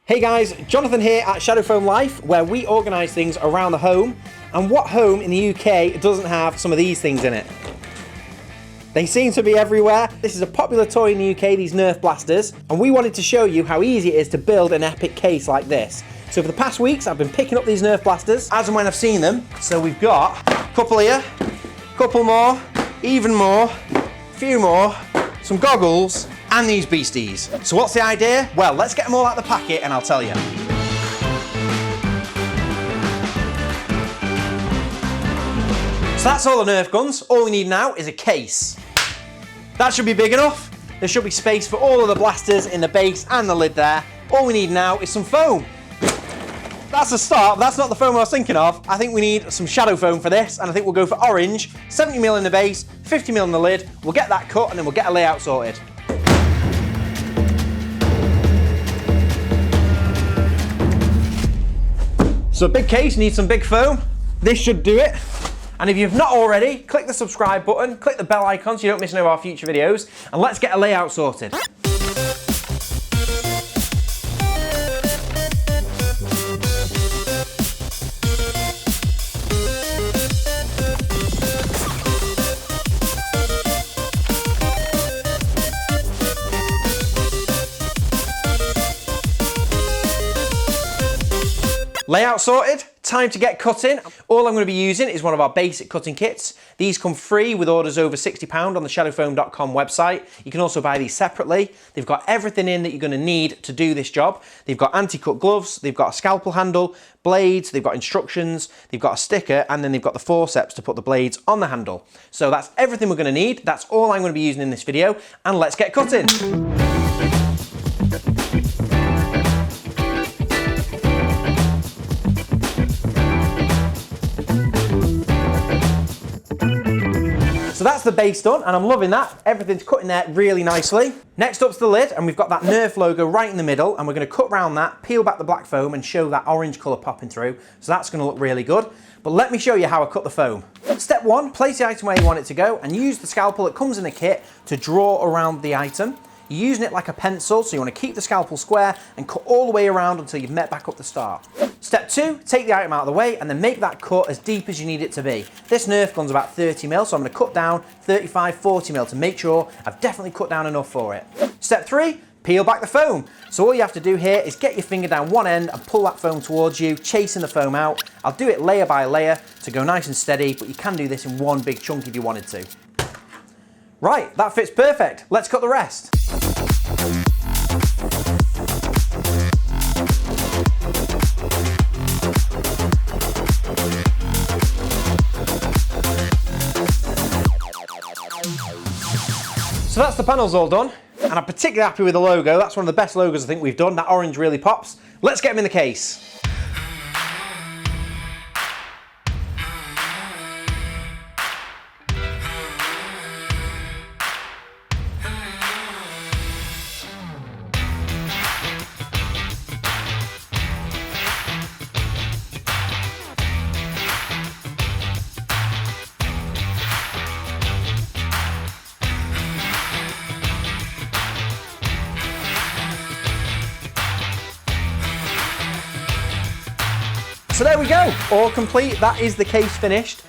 Hey guys, Jonathan here at Shadow Foam Life, where we organise things around the home. And what home in the UK doesn't have some of these things in it? They seem to be everywhere. This is a popular toy in the UK, these Nerf Blasters, and we wanted to show you how easy it is to build an epic case like this. So for the past weeks, I've been picking up these Nerf Blasters as and when I've seen them. So we've got a couple here, couple more, even more, a few more, some goggles, and these beasties. So what's the idea? Well, let's get them all out of the packet and I'll tell you. So that's all the Nerf guns. All we need now is a case. That should be big enough. There should be space for all of the blasters in the base and the lid there. All we need now is some foam. That's a start, but that's not the foam I was thinking of. I think we need some shadow foam for this, and I think we'll go for orange, 70mm in the base, 50mm in the lid. We'll get that cut and then we'll get a layout sorted. So a big case needs some big foam. This should do it. And if you've not already, click the subscribe button, click the bell icon so you don't miss any of our future videos, and let's get a layout sorted. Layout sorted, time to get cutting. All I'm going to be using is one of our basic cutting kits. These come free with orders over £60 on the shadowfoam.com website. You can also buy these separately. They've got everything in that you're going to need to do this job. They've got anti-cut gloves, they've got a scalpel handle, blades, they've got instructions, they've got a sticker, and then they've got the forceps to put the blades on the handle. So that's everything we're going to need. That's all I'm going to be using in this video, and let's get cutting. So that's the base done, and I'm loving that. Everything's cut in there really nicely. Next up's the lid, and we've got that Nerf logo right in the middle, and we're going to cut round that, peel back the black foam, and show that orange colour popping through. So that's going to look really good. But let me show you how I cut the foam. Step one, place the item where you want it to go, and use the scalpel that comes in the kit to draw around the item. You're using it like a pencil, so you want to keep the scalpel square and cut all the way around until you've met back up the start. Step two, take the item out of the way and then make that cut as deep as you need it to be. This Nerf gun's about 30mm, so I'm going to cut down 35-40mm to make sure I've definitely cut down enough for it. Step three, peel back the foam. So all you have to do here is get your finger down one end and pull that foam towards you, chasing the foam out. I'll do it layer by layer to go nice and steady, but you can do this in one big chunk if you wanted to. Right, that fits perfect. Let's cut the rest. So that's the panels all done, and I'm particularly happy with the logo. That's one of the best logos I think we've done. That orange really pops. Let's get them in the case. So there we go, all complete. That is the case finished.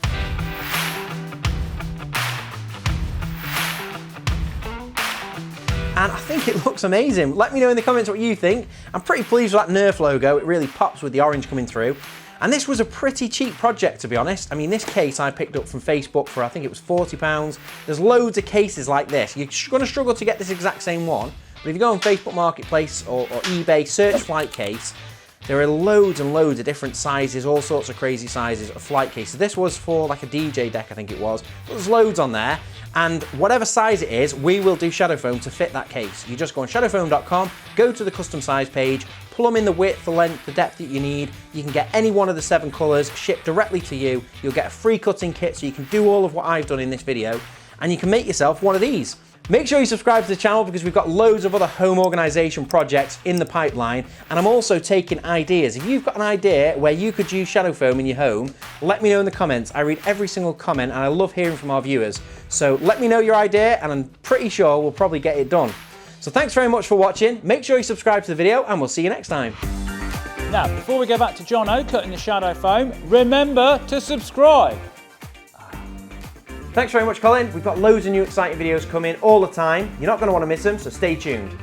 And I think it looks amazing. Let me know in the comments what you think. I'm pretty pleased with that Nerf logo. It really pops with the orange coming through. And this was a pretty cheap project, to be honest. I mean, this case I picked up from Facebook for, I think it was £40. There's loads of cases like this. You're going to struggle to get this exact same one, but if you go on Facebook Marketplace or eBay, search flight case, there are loads and loads of different sizes, all sorts of crazy sizes of flight cases. This was for like a DJ deck, I think it was. But there's loads on there, and whatever size it is, we will do shadow foam to fit that case. You just go on shadowfoam.com, go to the custom size page, plumb in the width, the length, the depth that you need. You can get any one of the 7 colours shipped directly to you. You'll get a free cutting kit so you can do all of what I've done in this video, and you can make yourself one of these. Make sure you subscribe to the channel because we've got loads of other home organisation projects in the pipeline, and I'm also taking ideas. If you've got an idea where you could use shadow foam in your home, let me know in the comments. I read every single comment and I love hearing from our viewers. So let me know your idea and I'm pretty sure we'll probably get it done. So So thanks very much for watching. Make sure you subscribe to the video and we'll see you next time. Now, before we go back to John O cutting the shadow foam, remember to subscribe. Thanks very much, Colin. We've got loads of new exciting videos coming all the time. You're not going to want to miss them, so stay tuned.